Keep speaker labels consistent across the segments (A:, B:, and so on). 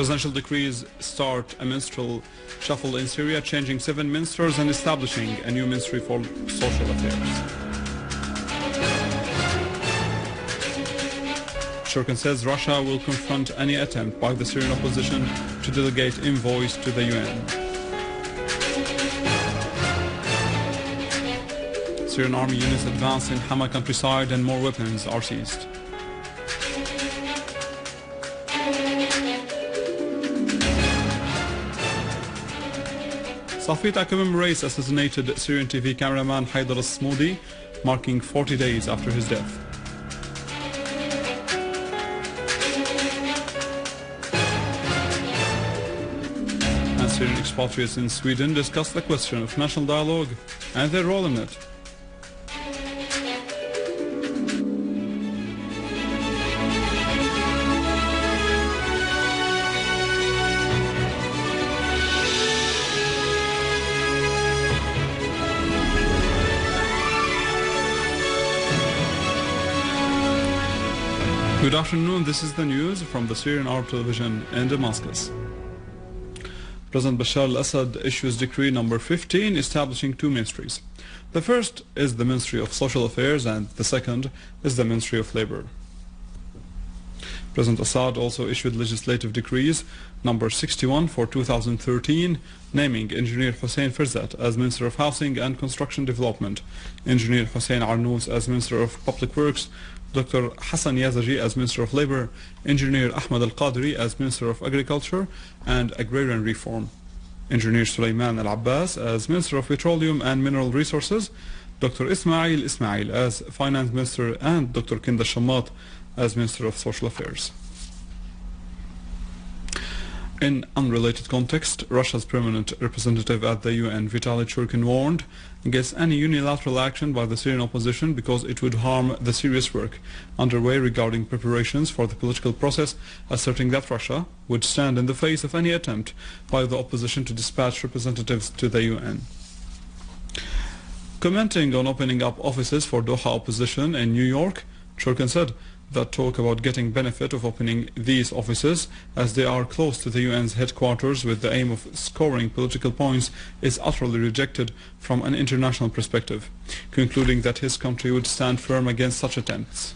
A: Presidential decrees start a ministerial shuffle in Syria, changing 7 ministers and establishing a new ministry for social affairs. Turkey says Russia will confront any attempt by the Syrian opposition to delegate envoys to the UN. Syrian army units advance in Hama countryside and more weapons are seized. Safita commemorates assassinated Syrian TV cameraman Haidar al-Smoudi, marking 40 days after his death. And Syrian expatriates in Sweden discuss the question of national dialogue and their role in it. Good afternoon, this is the news from the Syrian Arab television in Damascus. President Bashar al-Assad issues decree number 15 establishing 2 ministries. The first is the Ministry of Social Affairs and the second is the Ministry of Labor. President Assad also issued legislative decrees number 61 for 2013, naming Engineer Hossein Ferzat as Minister of Housing and Construction Development, Engineer Hossein Arnous as Minister of Public Works, Dr. Hassan Yazaji as Minister of Labor, Engineer Ahmed Al-Qadri as Minister of Agriculture and Agrarian Reform, Engineer Sulaiman Al-Abbas as Minister of Petroleum and Mineral Resources, Dr. Ismail as Finance Minister and Dr. Kinda Shammat as Minister of Social Affairs. In unrelated context, Russia's permanent representative at the UN, Vitaly Churkin, warned against any unilateral action by the Syrian opposition because it would harm the serious work underway regarding preparations for the political process, asserting that Russia would stand in the face of any attempt by the opposition to dispatch representatives to the UN. Commenting on opening up offices for Doha opposition in New York, Churkin said that talk about getting benefit of opening these offices as they are close to the UN's headquarters with the aim of scoring political points is utterly rejected from an international perspective, concluding that his country would stand firm against such attempts.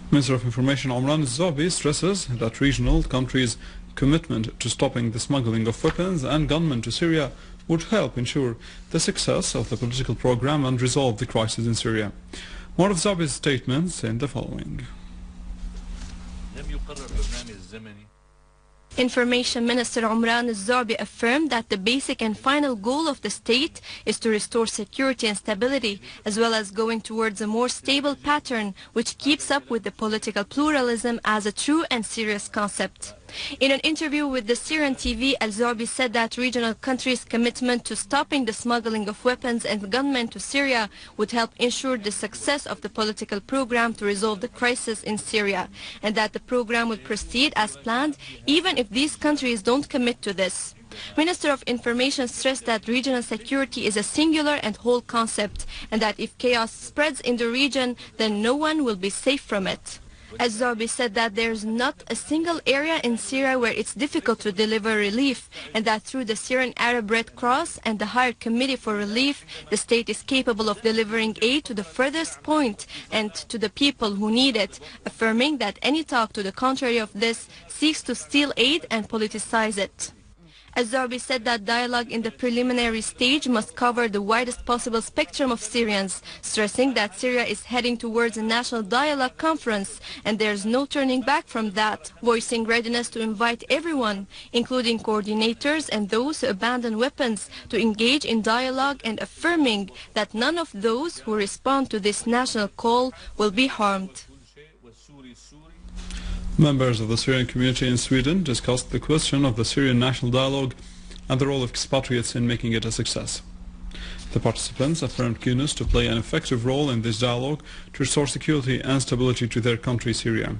A: Minister of Information Omran Zobi stresses that regional countries' commitment to stopping the smuggling of weapons and gunmen to Syria would help ensure the success of the political program and resolve the crisis in Syria. More of Zobi's statements in the following.
B: Information Minister Omran al-Zobi affirmed that the basic and final goal of the state is to restore security and stability, as well as going towards a more stable pattern which keeps up with the political pluralism as a true and serious concept. In an interview with the Syrian TV, al-Zobi said that regional countries' commitment to stopping the smuggling of weapons and gunmen to Syria would help ensure the success of the political program to resolve the crisis in Syria, and that the program would proceed as planned even if these countries don't commit to this. Minister of Information stressed that regional security is a singular and whole concept, and that if chaos spreads in the region, then no one will be safe from it. Al-Zobi said that there's not a single area in Syria where it's difficult to deliver relief, and that through the Syrian Arab Red Cross and the Higher Committee for Relief, the state is capable of delivering aid to the furthest point and to the people who need it, affirming that any talk to the contrary of this seeks to steal aid and politicize it. Al-Zobi said that dialogue in the preliminary stage must cover the widest possible spectrum of Syrians, stressing that Syria is heading towards a national dialogue conference and there's no turning back from that, voicing readiness to invite everyone, including coordinators and those who abandon weapons, to engage in dialogue and affirming that none of those who respond to this national call will be harmed.
A: Members of the Syrian community in Sweden discussed the question of the Syrian national dialogue and the role of expatriates in making it a success. The participants affirmed keenness to play an effective role in this dialogue to restore security and stability to their country, Syria.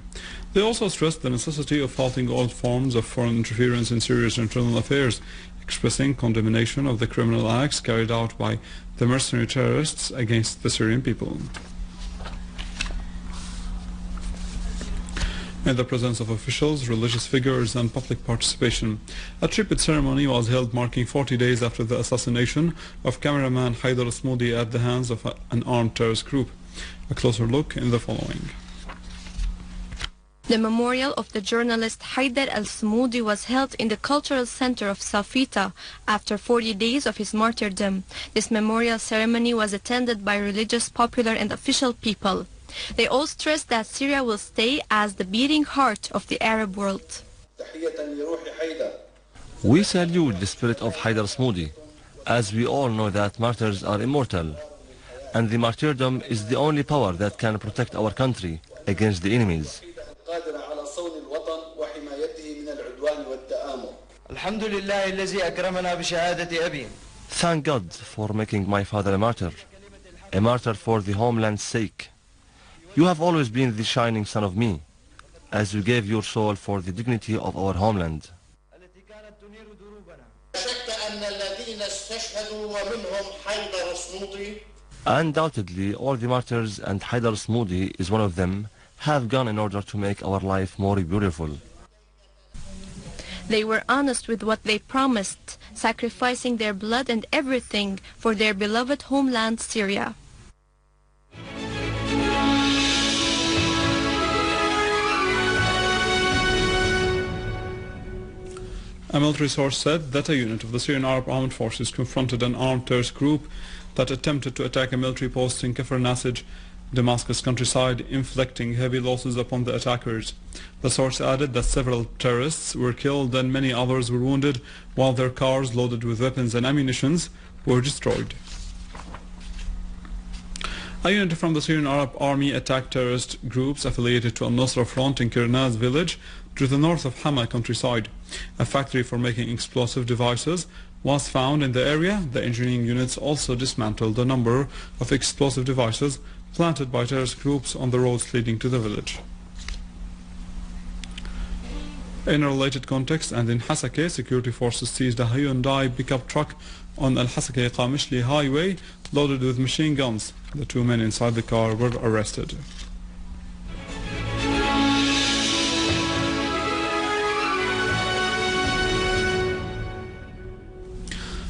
A: They also stressed the necessity of halting all forms of foreign interference in Syria's internal affairs, expressing condemnation of the criminal acts carried out by the mercenary terrorists against the Syrian people. in the presence of officials, religious figures and public participation. A tribute ceremony was held marking 40 days after the assassination of cameraman Haidar Smoudi at the hands of an armed terrorist group. A closer look in the following.
B: The memorial of the journalist Haidar al-Smoudi was held in the cultural center of Safita after 40 days of his martyrdom. This memorial ceremony was attended by religious, popular and official people. They all stressed that Syria will stay as the beating heart of the Arab world.
C: We salute the spirit of Haidar Smoudi, as we all know that martyrs are immortal, and the martyrdom is the only power that can protect our country against the enemies. Thank God for making my father a martyr for the homeland's sake. You have always been the shining sun of me, as you gave your soul for the dignity of our homeland. Undoubtedly, all the martyrs, and Haidar Smoudi is one of them, have gone in order to make our life more beautiful.
B: They were honest with what they promised, sacrificing their blood and everything for their beloved homeland, Syria.
A: A military source said that a unit of the Syrian Arab Armed Forces confronted an armed terrorist group that attempted to attack a military post in Kafr Nasij, Damascus countryside, inflicting heavy losses upon the attackers. The source added that several terrorists were killed and many others were wounded, while their cars loaded with weapons and ammunition were destroyed. A unit from the Syrian Arab Army attacked terrorist groups affiliated to Al-Nusra Front in Kirnaz village to the north of Hama countryside. A factory for making explosive devices was found in the area. The engineering units also dismantled a number of explosive devices planted by terrorist groups on the roads leading to the village. In a related context, and in Hasake, security forces seized a Hyundai pickup truck on Al-Hasake-Qamishli highway loaded with machine guns. The two men inside the car were arrested.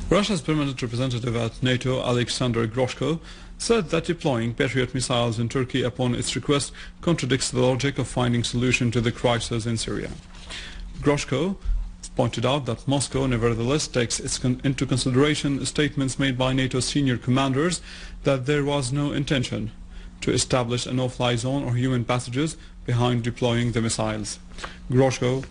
A: Russia's permanent representative at NATO, Alexander Groshko, said that deploying Patriot missiles in Turkey upon its request contradicts the logic of finding solution to the crisis in Syria. Groshko pointed out that Moscow nevertheless takes into consideration statements made by NATO senior commanders that there was no intention to establish a no-fly zone or human passages behind deploying the missiles. Groshko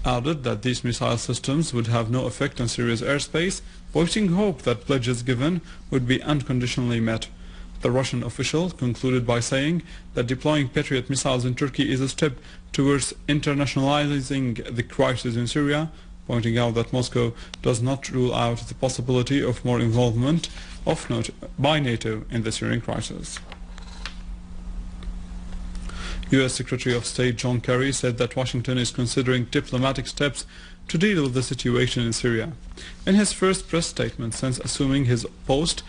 A: added that these missile systems would have no effect on Syria's airspace, voicing hope that pledges given would be unconditionally met. The Russian official concluded by saying that deploying Patriot missiles in Turkey is a step towards internationalizing the crisis in Syria, pointing out that Moscow does not rule out the possibility of more involvement by NATO in the Syrian crisis. U.S. Secretary of State John Kerry said that Washington is considering diplomatic steps to deal with the situation in Syria. In his first press statement since assuming his post,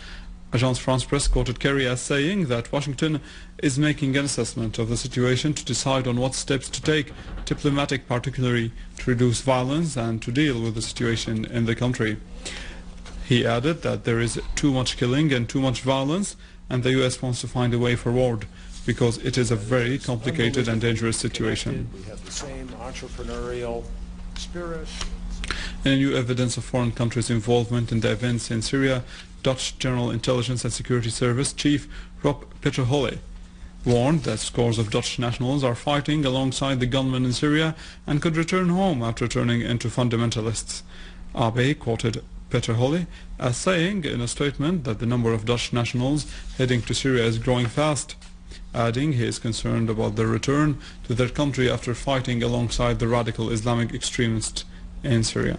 A: Agence France Presse quoted Kerry as saying that Washington is making an assessment of the situation to decide on what steps to take, diplomatic particularly, to reduce violence and to deal with the situation in the country. He added that there is too much killing and too much violence, and the U.S. wants to find a way forward, because it is a very complicated and dangerous situation.
D: We have the same entrepreneurial spirit.
A: In new evidence of foreign countries' involvement in the events in Syria, Dutch General Intelligence and Security Service Chief Rob Peterholle warned that scores of Dutch nationals are fighting alongside the gunmen in Syria and could return home after turning into fundamentalists. Abe quoted Peterholle as saying in a statement that the number of Dutch nationals heading to Syria is growing fast, adding he is concerned about their return to their country after fighting alongside the radical Islamic extremists in Syria.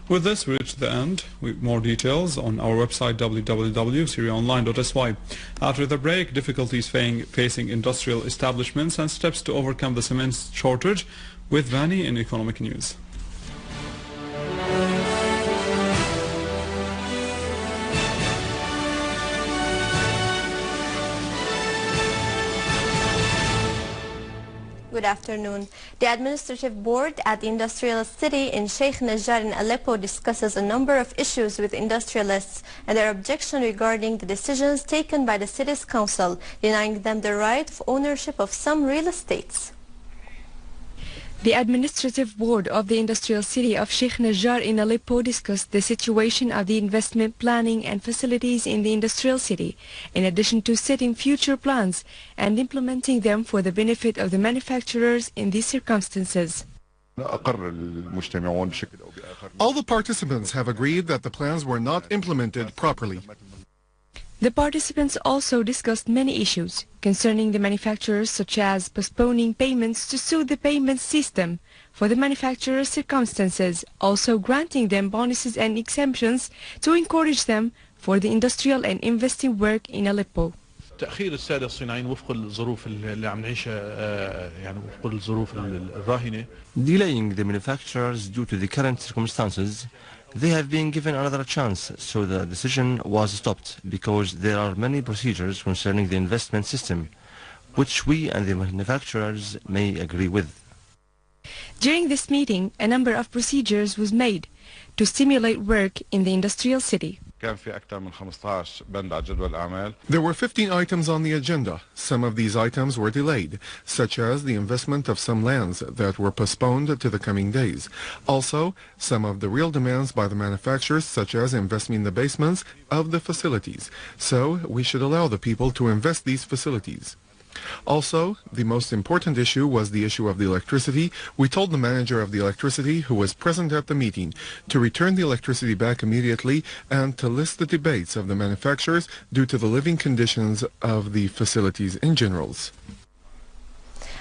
A: With this, we reach the end. With more details on our website www.syriaonline.sy. After the break, difficulties facing industrial establishments and steps to overcome the cement shortage with Vani in Economic News.
B: good afternoon. The administrative board at the industrial city in Sheikh Najjar in Aleppo discusses a number of issues with industrialists and their objection regarding the decisions taken by the city's council, denying them the right of ownership of some real estates.
E: The administrative board of the industrial city of Sheikh Najjar in Aleppo discussed the situation of the investment planning and facilities in the industrial city, in addition to setting future plans and implementing them for the benefit of the manufacturers in these circumstances.
F: All the participants have agreed that the plans were not implemented properly.
E: The participants also discussed many issues concerning the manufacturers, such as postponing payments to suit the payment system for the manufacturers' circumstances, also granting them bonuses and exemptions to encourage them for the industrial and investing work in Aleppo.
G: تأخير السادة الصناعيين وفق الظروف اللي عم نعيشها يعني وفق الظروف الراهنة.
C: Delaying the manufacturers due to the current circumstances, they have been given another chance, so the decision was stopped because there are many procedures concerning the investment system, which we and the manufacturers may agree with.
E: During this meeting, a number of procedures was made to stimulate work in the industrial city.
F: There were 15 items on the agenda. Some of these items were delayed, such as the investment of some lands that were postponed to the coming days. Also, some of the real demands by the manufacturers, such as investing in the basements of the facilities. So, we should allow the people to invest these facilities. Also, the most important issue was the issue of the electricity. We told the manager of the electricity, who was present at the meeting, to return the electricity back immediately and to list the debates of the manufacturers due to the living conditions of the facilities in general.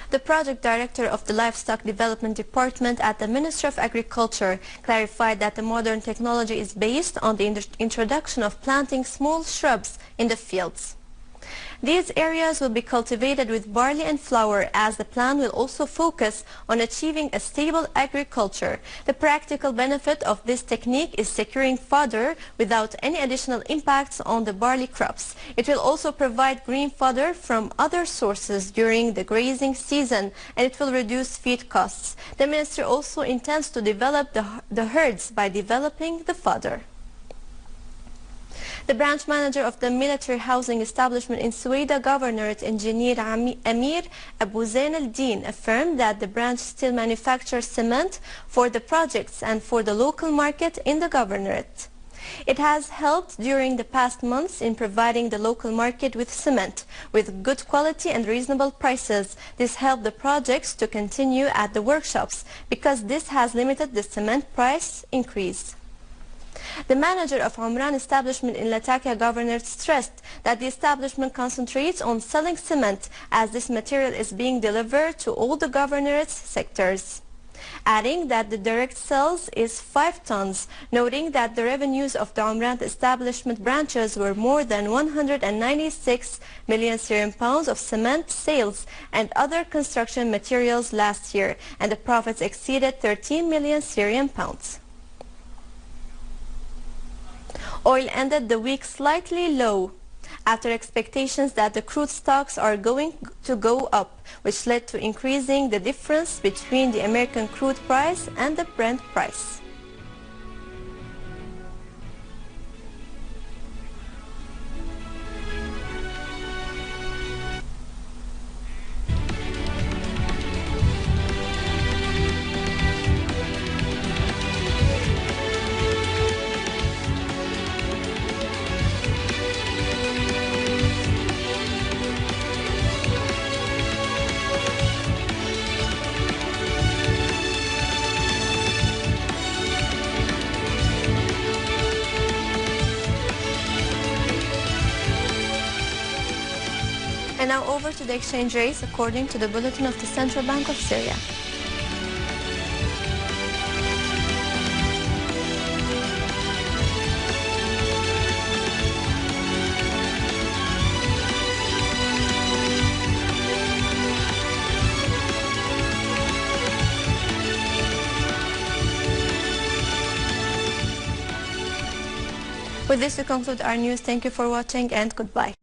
B: The project director of the Livestock Development Department at the Ministry of Agriculture clarified that the modern technology is based on the introduction of planting small shrubs in the fields. These areas will be cultivated with barley and flour, as the plan will also focus on achieving a stable agriculture. The practical benefit of this technique is securing fodder without any additional impacts on the barley crops. It will also provide green fodder from other sources during the grazing season, and it will reduce feed costs. The ministry also intends to develop the herds by developing the fodder. The branch manager of the military housing establishment in Sueda Governorate, Engineer Amir Abu Zain al-Din, affirmed that the branch still manufactures cement for the projects and for the local market in the governorate. It has helped during the past months in providing the local market with cement with good quality and reasonable prices. This helped the projects to continue at the workshops because this has limited the cement price increase. The manager of Umran establishment in Latakia Governorate stressed that the establishment concentrates on selling cement, as this material is being delivered to all the governorate's sectors, adding that the direct sales is 5 tons, noting that the revenues of the Umran establishment branches were more than 196 million Syrian pounds of cement sales and other construction materials last year, and the profits exceeded 13 million Syrian pounds. Oil ended the week slightly low after expectations that the crude stocks are going to go up, which led to increasing the difference between the American crude price and the Brent price. And now over to the exchange rates according to the bulletin of the Central Bank of Syria. With this we conclude our news. Thank you for watching and goodbye.